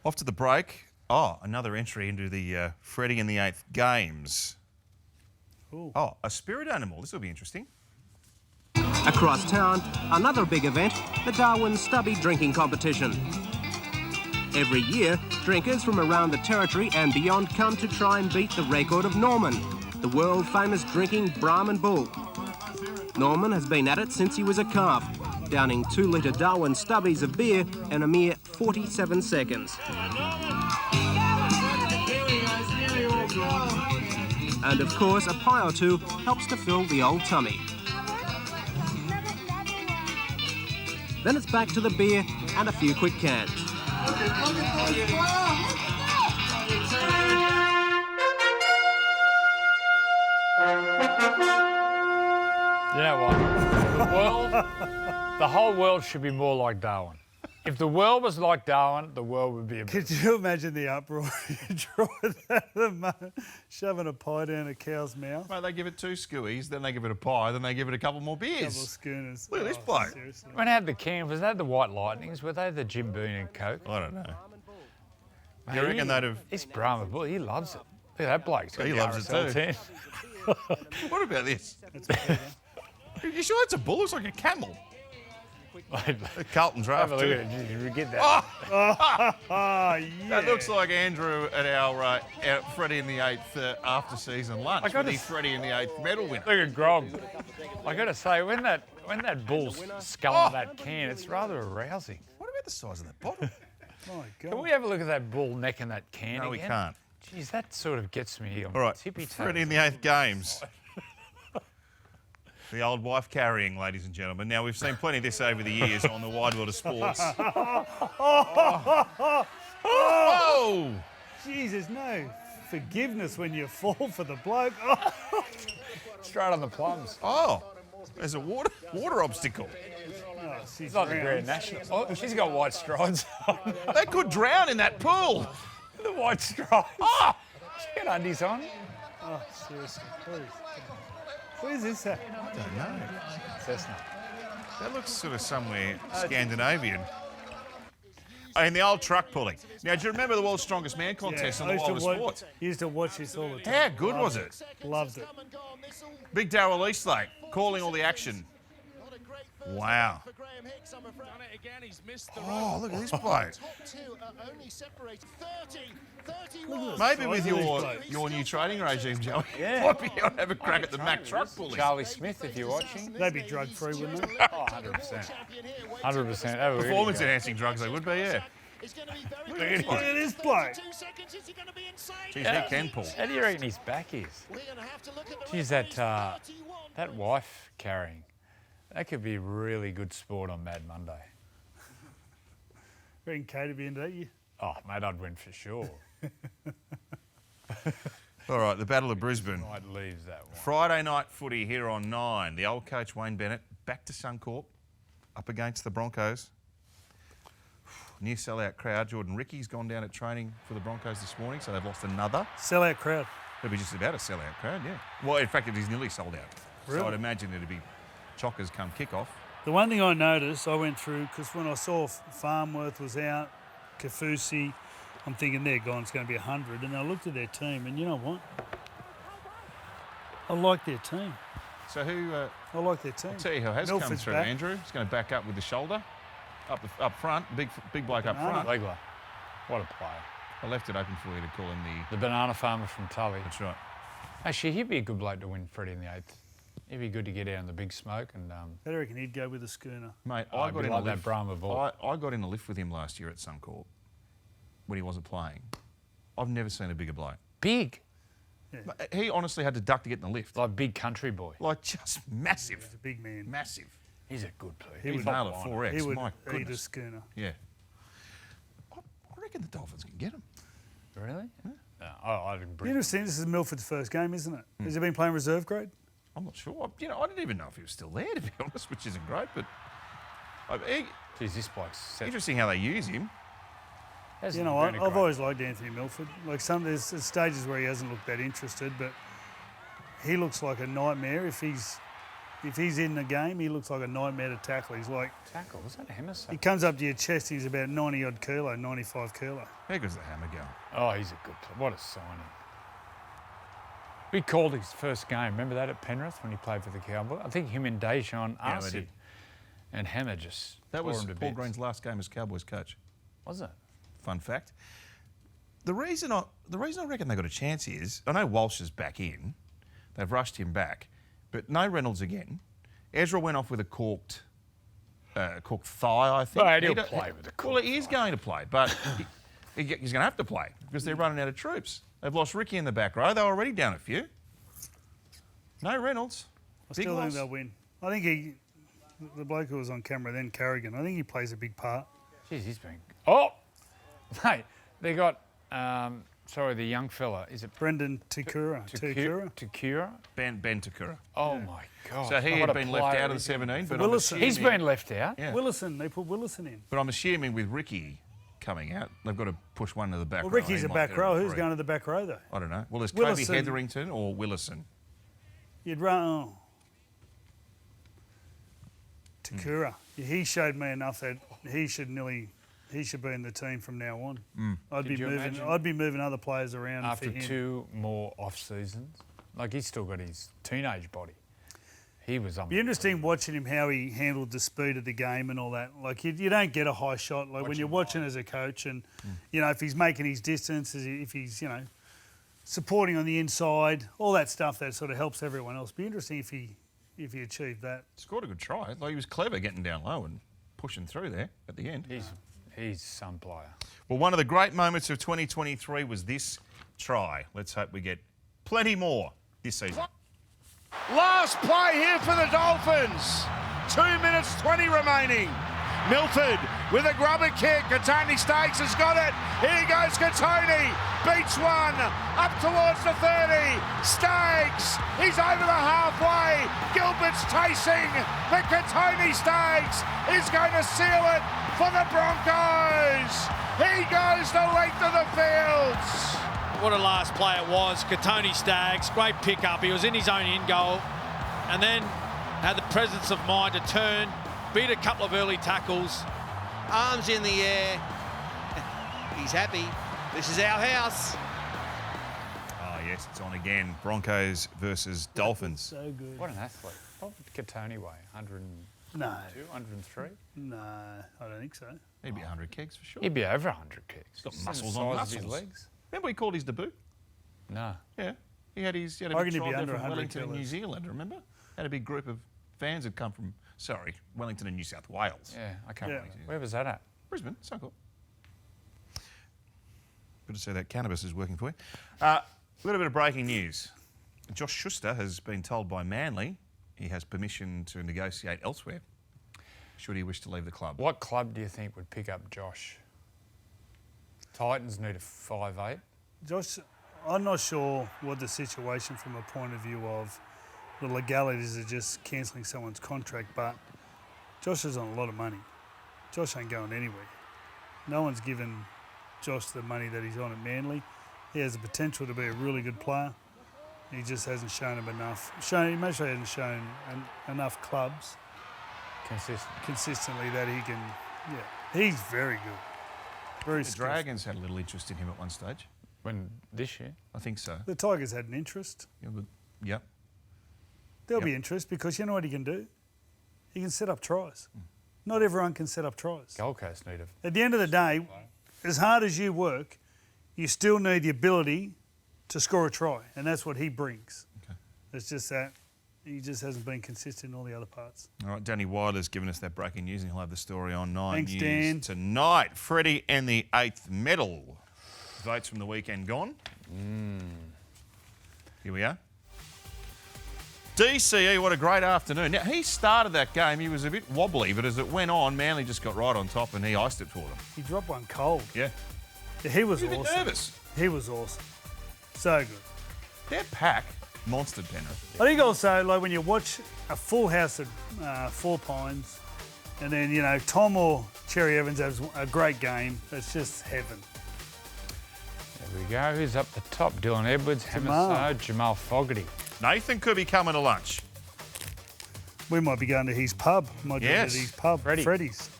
Off to the break. Oh, another entry into the Freddy and the Eighth games. Ooh. Oh, a spirit animal. This will be interesting. Across town, another big event, the Darwin Stubby drinking competition. Every year, drinkers from around the territory and beyond come to try and beat the record of Norman, the world-famous drinking Brahman bull. Norman has been at it since he was a calf, downing 2-litre Darwin Stubbies of beer in a mere 47 seconds. And of course, a pie or two helps to fill the old tummy. Then it's back to the beer and a few quick cans. You know what? The whole world should be more like Darwin. If the world was like Darwin, the world would be a Could you imagine the uproar? Shoving a pie down a cow's mouth. Mate, they give it 2 skewies, then they give it a pie, then they give it a couple more beers. Couple of schooners. Look at this bloke. When I had the King, was that the White Lightnings? Were they the Jim Beam and Coke? I don't know. You reckon they'd have... He's Brahma Bull. He loves it. Look at that bloke. He's got He the loves it RSL too. 10. What about this? You sure it's a bull? It's like a camel. The Carlton draft. Have a look too. at it. You get that. Yeah. That looks like Andrew at our Freddy in the Eighth after-season lunch with the Freddy in the Eighth medal winner. Look at Grog. I got to say, when that bull's sculling that can, it's rather arousing. What about the size of that bottle? My God. Can we have a look at that bull necking that can No, again? we can't. Jeez, that sort of gets me on All right, tippy toes. Freddy in the Eighth games. The old wife carrying, ladies and gentlemen. Now, we've seen plenty of this over the years on the wide world of sports. Whoa! Jesus, no forgiveness when you fall for the bloke. Straight on the plums. Oh, there's a water obstacle. Oh, It's not the Grand National. Oh, she's got white strides on. They could drown in that pool. The white strides. Oh! She got undies on. Oh, seriously, please. Where's this at? I don't know. Cessna. That looks sort of somewhere Scandinavian. And the old truck pulling. Now, do you remember the World's Strongest Man contest on the World of Sports? Used to watch this all the time. How good was it? Loved it. Big Darrell Eastlake calling all the action. Wow. Oh, look at this bloke. Maybe with your new training regime, Joey, might be able to have a crack at the Mack truck pulling. Charlie Smith, if you're watching. They'd be drug-free, wouldn't they? Oh, 100%. 100%. Performance-enhancing drugs, they would be, yeah. Look at this bloke. Jeez, he can pull. How do you reckon his back is? Geez, that wife carrying. That could be really good sport on Mad Monday. Reckon Kate would be into that, you? Oh, mate, I'd win for sure. All right, the Battle of Brisbane. Might leave that one. Friday night footy here on 9. The old coach Wayne Bennett back to Suncorp, up against the Broncos. Near sellout crowd. Jordan Ricky's gone down at training for the Broncos this morning, so they've lost another. Sellout crowd. It'll be just about a sellout crowd, yeah. Well, in fact, it is nearly sold out. Really? So I'd imagine it'd be chockers come kick-off. The one thing I noticed, I went through, because when I saw Farmworth was out, Kafusi, I'm thinking they're gone, it's going to be 100. And I looked at their team, and you know what? I like their team. So who... I like their team. I'll tell you who has come Milford's through, back. Andrew. He's going to back up with the shoulder. Up front, big bloke up front. Legler. What a player. I left it open for you to call him the banana farmer from Tully. That's right. Actually, he'd be a good bloke to win Freddy in the Eighth. He'd be good to get out in the big smoke and. I reckon he'd go with a schooner. Mate, I got in like that Brahma Bull. I got in a lift with him last year at Suncorp when he wasn't playing. I've never seen a bigger bloke. Big. Yeah. He honestly had to duck to get in the lift. Like big country boy. Like just massive. He's a big man. Massive. He's a good player. He would nail it 4X. He would My eat a goodness. schooner. Yeah. I reckon the Dolphins can get him. Really? Yeah. I didn't bring. Interesting. This is Milford's first game, isn't it? Has he been playing reserve grade? I'm not sure. I didn't even know if he was still there, to be honest, which isn't great. But Jeez, this bloke's set. Interesting how they use him. You know what? I've always liked Anthony Milford. Like there's stages where he hasn't looked that interested, but he looks like a nightmare. If he's in the game, he looks like a nightmare to tackle. He's like tackle. Was that a hammer? He comes up to your chest. He's about 90-odd kilo, 95 kilo. How good's the hammer going? Oh, he's a good player. What a signing. We called his first game. Remember that at Penrith when he played for the Cowboys? I think him and Deschamps asked it. And Hammer just That was tore him to Paul bits. Green's last game as Cowboys coach. Was it? Fun fact. The reason I reckon they got a chance is, I know Walsh is back in. They've rushed him back. But no Reynolds again. Ezra went off with a corked thigh, I think. Well, he'll play with a corked Well, he is going to play, but he's going to have to play because they're running out of troops. They've lost Ricky in the back row. They were already down a few. No Reynolds. I still think they'll win. I think the bloke who was on camera then, Carrigan, I think he plays a big part. Jeez, he's been... Oh! Mate, they got... the young fella. Is it Brendan Takura? Takura? Ben Takura. Oh, my God. So he had been left out of the 17, but Willison. He's been left out? Yeah. Willison. They put Willison in. But I'm assuming with Ricky coming out, they've got to push one to the back row. Well, Ricky's He a might back get a row. Who's referee. going to the back row, though? I don't know. Well, there's Willison. Kobe Hetherington or Willison. You'd run... Takura. He showed me enough that he He should be in the team from now on. Mm. I'd Could you imagine be moving other players around after for him. 2 more off seasons? Like, he's still got his teenage body. He was Be interesting watching him how he handled the speed of the game and all that. Like you don't get a high shot like when you're watching as a coach, and you know if he's making his distance, if he's supporting on the inside, all that stuff that sort of helps everyone else. Be interesting if he achieved that. Scored a good try. Like he was clever getting down low and pushing through there at the end. He's some player. Well, one of the great moments of 2023 was this try. Let's hope we get plenty more this season. Last play here for the Dolphins. 2 minutes 20 remaining. Milford with a grubber kick. Katoni Stakes has got it. Here goes Katoni. Beats one. Up towards the 30. Stakes. He's over the halfway. Gilbert's chasing. But Katoni Stakes is going to seal it for the Broncos. He goes the length of the fields. What a last play it was. Katoni Staggs, great pick-up. He was in his own in-goal and then had the presence of mind to turn, beat a couple of early tackles. Arms in the air. He's happy. This is our house. Oh, yes, it's on again. Broncos versus Dolphins. So good. What an athlete. What would Katoni weigh? 102, No. 103? No, I don't think so. He'd be 100 kegs for sure. He'd be over 100 kicks. He's got He's muscles the on size of muscles. his legs. Remember he called his debut? No. Yeah. He had a I big reckon he'd tribe be there under from 100 Wellington and New kilos. Zealand, remember? Had a big group of fans had come from, Wellington and New South Wales. Yeah, I can't Yeah. believe it. Where was that at? Brisbane, Suncorp. Good to see that cannabis is working for you. A little bit of breaking news. Josh Schuster has been told by Manly he has permission to negotiate elsewhere should he wish to leave the club. What club do you think would pick up Josh? Titans need a 5'8". Josh, I'm not sure what the situation from a point of view of the legalities of just cancelling someone's contract, but Josh is on a lot of money. Josh ain't going anywhere. No one's given Josh the money that he's on at Manly. He has the potential to be a really good player. He just hasn't shown him enough. He mostly hasn't shown enough clubs consistently that he can. Yeah, he's very good. Very The skillful. Dragons had a little interest in him at one stage. When this year? I think so. The Tigers had an interest. Yep. There'll be interest because you know what he can do? He can set up tries. Not everyone can set up tries. Gold Coast need a... At the end of the day, as hard as you work, you still need the ability to score a try, and that's what he brings. Okay. It's just that he just hasn't been consistent in all the other parts. All right, Danny Wilder's given us that breaking news and he'll have the story on 9 Thanks, News Dan. tonight. Freddy and the Eighth medal. Votes from the weekend gone. Here we are. DCE, what a great afternoon. Now, he started that game. He was a bit wobbly, but as it went on, Manly just got right on top and he iced it for them. He dropped one cold. Yeah. Yeah, he was He was a bit awesome. nervous. He was awesome. So good. Their pack monstered Penrith. I think also, like when you watch a full house at Four Pines, and then Tom or Cherry Evans has a great game, it's just heaven. There we go. Who's up the top? Dylan Edwards, Jamal. Hamiso, Jamal Fogarty. Nathan could be coming to lunch. We might be going to his pub. Yes. To his pub, Freddy's.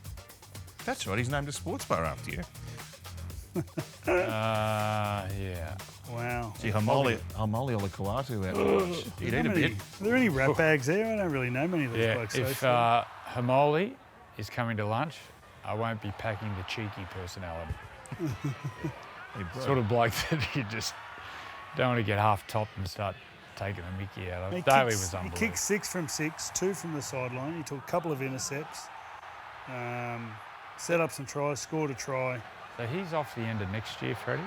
That's right, he's named a sports bar after you. Yeah. Wow. Gee, Hamoli Olakawatu out for lunch. You'd eat a bit. Are there any rat bags there? I don't really know many of those Yeah, blokes. if Hamoli is coming to lunch, I won't be packing the cheeky personality. Sort of bloke that you just don't want to get half-topped and start taking the mickey out of. Daly was He unbelievable. kicked 6 from 6, 2 from the sideline. He took a couple of intercepts, set up some tries, scored a try. So he's off the end of next year, Freddie?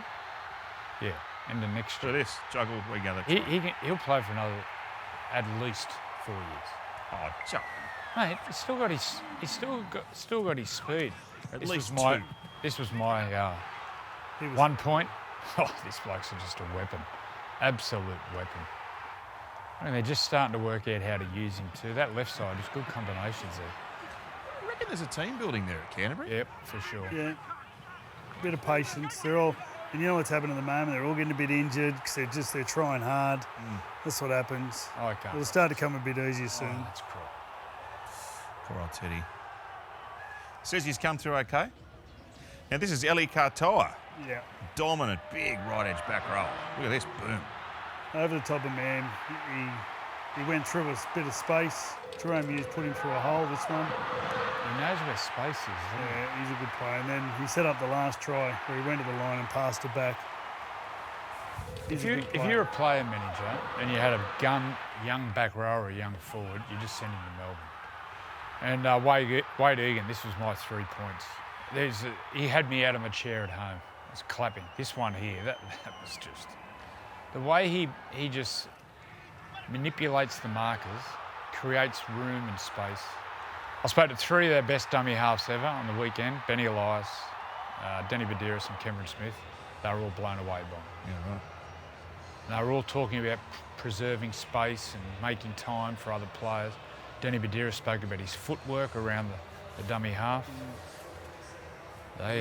Yeah, end of next year. So this, juggle, we go. He'll play for another, at least 4 years. Oh, jump. Mate, he's still got his speed. At This least was my, two. This was my He was 1 point. Oh, this bloke's just a weapon. Absolute weapon. I mean, they're just starting to work out how to use him too. That left side, there's good combinations there. I reckon there's a team building there at Canterbury. Yep, for sure. Yeah, bit of patience. They're all, and you know what's happening at the moment? They're all getting a bit injured because they're trying hard. That's what happens. I can't. It'll start to come a bit easier soon. Oh, that's cruel. Poor old Teddy. Says he's come through okay. Now this is Eli Katoa. Yeah. Dominant, big right edge back roll. Look at this, boom. Over the top of man. He went through a bit of space. Jerome Hughes put him through a hole, this one. He knows where space is. Yeah, he's a good player. And then he set up the last try where he went to the line and passed it back. If you're a player manager and you had a young back row or a young forward, you just send him to Melbourne. And Wade Egan, this was my 3 points. He had me out of my chair at home. I was clapping. This one here, that was just... The way he just manipulates the markers, creates room and space. I spoke to 3 of their best dummy halves ever on the weekend, Benny Elias, Danny Badiris and Cameron Smith. They were all blown away by him. Yeah, right. And they were all talking about preserving space and making time for other players. Danny Badiris spoke about his footwork around the dummy half. When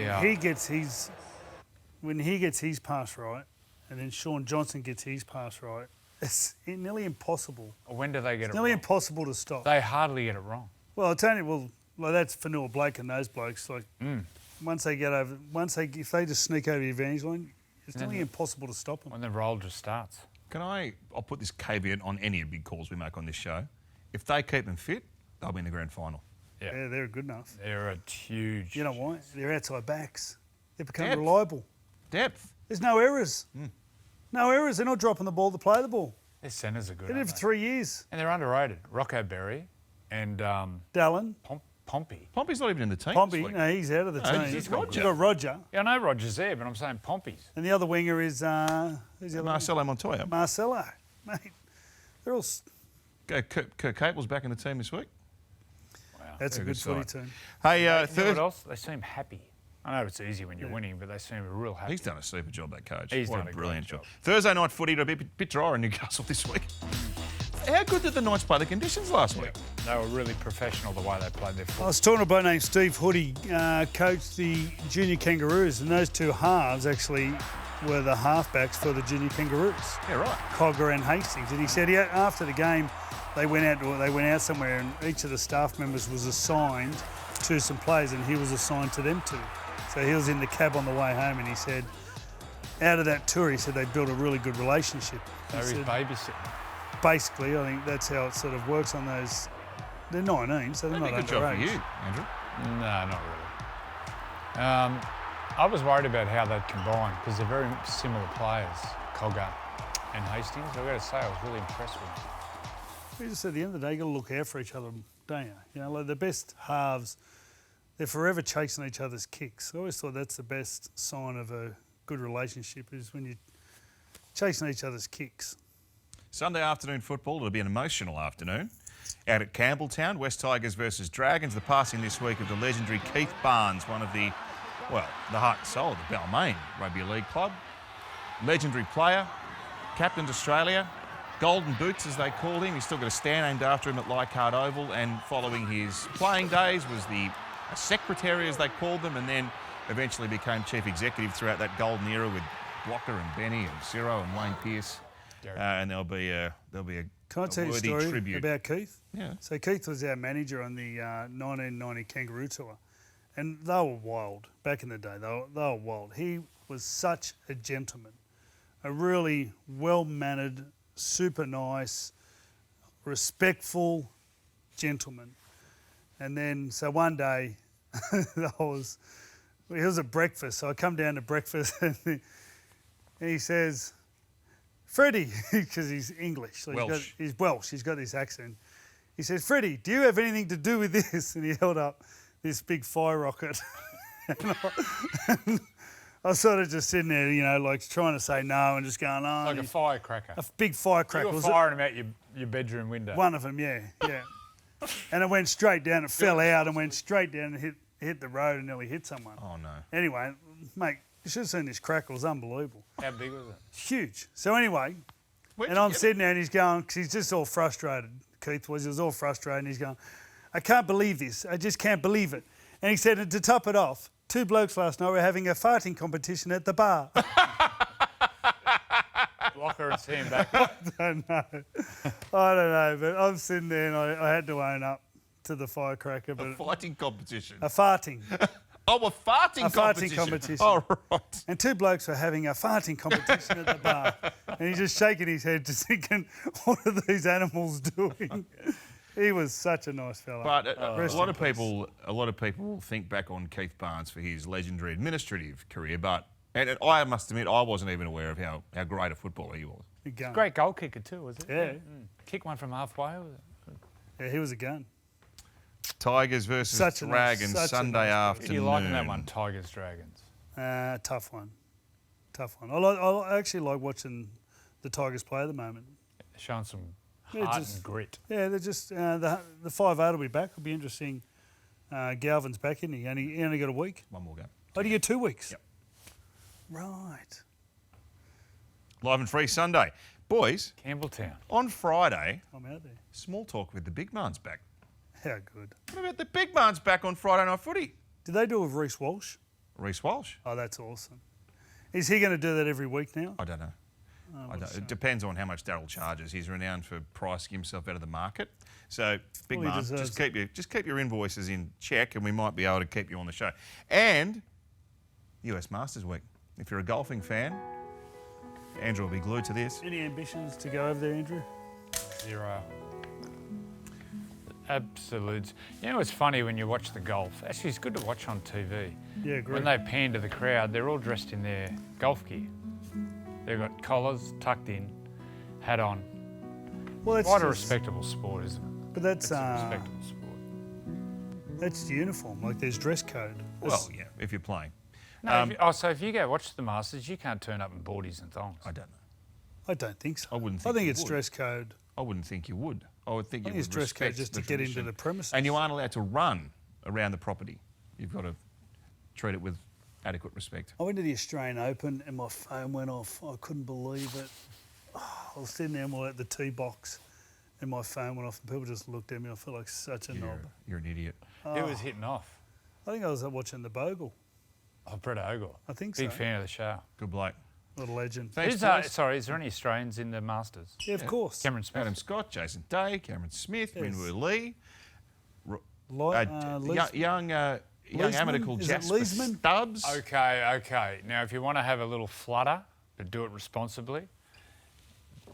he gets his pass right, and then Sean Johnson gets his pass right, it's nearly impossible. When do they get it nearly wrong? impossible to stop. They hardly get it wrong. Well, I'll tell you, that's Fanua Blake and those blokes. Like, if they just sneak over the advantage line, it's nearly impossible to stop them. When the roll just starts. I'll put this caveat on any of the big calls we make on this show. If they keep them fit, they'll be in the grand final. Yeah, they're good enough. They're a huge... You know why? They're outside backs. They become reliable. Depth. There's no errors. No errors. They're not dropping the ball to play the ball. Their centres are good. They did it for 3 years. And they're underrated. Rocco Berry and... Dallin. Pompey. Pompey's not even in the team. Pompey, no, he's out of the team. He's Roger. You've got Roger. Yeah, I know Roger's there, but I'm saying Pompey's. And the other winger is... who's the other Marcelo Montoya. Marcelo. Mate, they're all... Kirk Capel's back in the team this week. Wow. That's a good footy team. Hey, you know what else? They seem happy. I know it's easy when you're winning, but they seem real happy. He's done a super job, that coach. He's what done a brilliant great job. Thursday night footy, a bit drier in Newcastle this week. How good did the Knights play the conditions last week? They were really professional the way they played their I football. was talking to a bloke named Steve Hoodie, coached the junior Kangaroos, and those two halves actually were the halfbacks for the junior Kangaroos. Yeah, right. Cogger and Hastings. And he said after the game, they went out somewhere, and each of the staff members was assigned to some players, and he was assigned to them too. So he was in the cab on the way home, and he said, out of that tour, he said they built a really good relationship. They were his babysitting. Basically, I think that's how it sort of works on those. They're 19, so they're not underage. Good job for you, Andrew. No, not really. I was worried about how they'd combine because they're very similar players, Cogger and Hastings. I've got to say, I was really impressed with them. We just at the end of the day, you got to look out for each other, don't you? You know, like the best halves, they're forever chasing each other's kicks. I always thought that's the best sign of a good relationship is when you're chasing each other's kicks. Sunday afternoon football, it'll be an emotional afternoon. Out at Campbelltown, West Tigers versus Dragons. The passing this week of the legendary Keith Barnes, one of the heart and soul of the Balmain Rugby League club. Legendary player, captained Australia, Golden Boots as they called him. He's still got a stand named after him at Leichhardt Oval, and following his playing days was a secretary as they called them, and then eventually became chief executive throughout that golden era with Blocker and Benny and Ciro and Wayne Pearce. And there'll be a Can I tell you a worthy story tribute. about Keith? Yeah. So Keith was our manager on the 1990 Kangaroo Tour, and they were wild back in the day. They were wild. He was such a gentleman, a really well-mannered, super nice, respectful gentleman. And then, so one day, it was at breakfast. So I come down to breakfast, and he says, Freddie, because he's English. So Welsh. He's Welsh. He's got this accent. He says, Freddie, do you have anything to do with this? And he held up this big fire rocket. And I was sort of just sitting there, you know, like trying to say no and just going, oh. Like a firecracker. A big firecracker. You were firing them out your bedroom window. One of them, yeah. And it went straight down. It fell out and went straight down and hit the road and nearly hit someone. Oh, no. Anyway, mate, you should have seen this crackle. It was unbelievable. How big was it? Huge. So anyway, and I'm sitting there and he's going, because he's just all frustrated, Keith was. He was all frustrated and he's going, I can't believe this. I just can't believe it. And he said, and to top it off, 2 blokes last night were having a farting competition at the bar. Blocker and Sam back. I don't know, but I'm sitting there and I had to own up to the firecracker. But A fighting competition. A farting. Oh, a farting competition. Oh, right. And two blokes were having a farting competition at the bar. And he's just shaking his head, just thinking, what are these animals doing? He was such a nice fella. But a lot of people think back on Keith Barnes for his legendary administrative career, and I must admit, I wasn't even aware of how great a footballer he was. Great goal kicker too, was it? Yeah. Kick one from halfway. Yeah, he was a gun. Tigers versus Dragons Sunday afternoon. You liking that one, Tigers Dragons? Tough one. I actually like watching the Tigers play at the moment. Showing some heart and grit. Yeah, they're just the 5'8" will be back. It'll be interesting. Galvin's back, isn't he? He only got a week. One more game. Oh, do you get 2 weeks? Yep. Right. Live and free Sunday. Boys. Campbelltown. On Friday. I'm out there. Small talk with the big man's back. How good. What about the big man's back on Friday Night Footy? Did they do it with Reece Walsh? Reece Walsh? Oh, that's awesome. Is he going to do that every week now? I don't know. It depends on how much Darryl charges. He's renowned for pricing himself out of the market. So, big man, just keep your invoices in check, and we might be able to keep you on the show. And US Masters Week. If you're a golfing fan, Andrew will be glued to this. Any ambitions to go over there, Andrew? Zero. Absolute. You know, it's funny when you watch the golf. Actually, it's good to watch on TV. Yeah, great. When they pan to the crowd, they're all dressed in their golf gear. They've got collars tucked in, hat on. Well, quite a respectable sport, isn't it? But that's a respectable sport. That's the uniform. Like there's dress code. Well, yeah, if you're playing. No, so if you go watch the Masters, you can't turn up in boardies and thongs. I don't know. I don't think so. I wouldn't. I think it's dress code. I wouldn't think you would. I would think it's dress code just to get into the premises. And you aren't allowed to run around the property. You've got to treat it with adequate respect. I went to the Australian Open and my phone went off. I couldn't believe it. I was sitting there at the tee box and my phone went off and people just looked at me. I felt like such a knob. You're an idiot. Who was hitting off? I think I was watching the Bogle. Oh, Brett Ogle. I think Big so. fan of the show. Good bloke. What a legend. Thanks, sorry, is there any Australians in the Masters? Yeah, of course. Cameron Smith. Adam Scott, Jason Day, Cameron Smith, Minwoo Lee. Young amateur called Jasper Stubbs. Okay. Now, if you want to have a little flutter, but do it responsibly,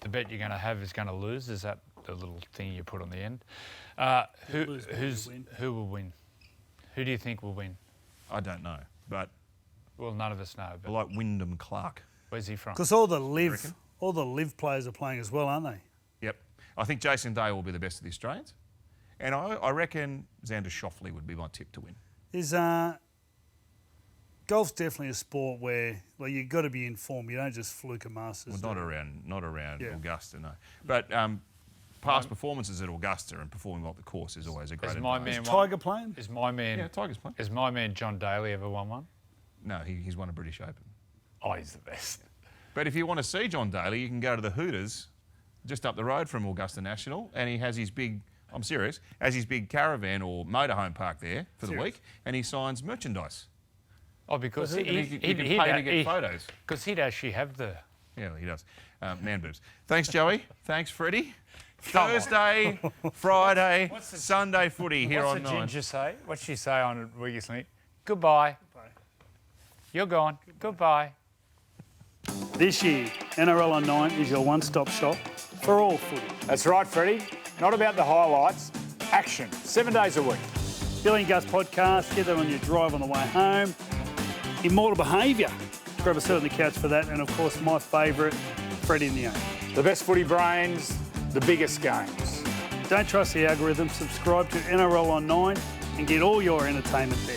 the bet you're going to have is going to lose. Is that the little thing you put on the end? Who will win? Who do you think will win? I don't know, but... Well, none of us know. But I like Wyndham Clark. Where's he from? Because all the live players are playing as well, aren't they? Yep. I think Jason Day will be the best of the Australians. And I reckon Xander Schauffele would be my tip to win. Golf's definitely a sport where you've got to be in form. You don't just fluke a Masters. Well, not around Augusta, no. But past performances at Augusta and performing like the course is always a great advantage. Is Tiger playing? Is my man? Yeah, Tiger's playing. Has my man John Daly ever won one? No, he's won a British Open. Oh, he's the best. But if you want to see John Daly, you can go to the Hooters just up the road from Augusta National, and he has his big, I'm serious, has his big caravan or motorhome park there for the week, and he signs merchandise. Oh, because you can pay to get photos. Because he'd actually have the... Yeah, he does. Man boobs. Thanks, Joey. Thanks, Freddie. Thursday, Friday, Sunday footy here on 9. What's the Ginger say? What's she say on Weakest Link? Goodbye. You're gone. Goodbye. This year, NRL on 9 is your one-stop shop for all footy. That's right, Freddie. Not about the highlights. Action. 7 days a week. Billy and Gus podcast. Get that on your drive on the way home. Immortal Behaviour. Grab a seat on the couch for that. And, of course, my favourite, Freddy the Eighth. The best footy brains, the biggest games. Don't trust the algorithm. Subscribe to NRL on 9 and get all your entertainment there.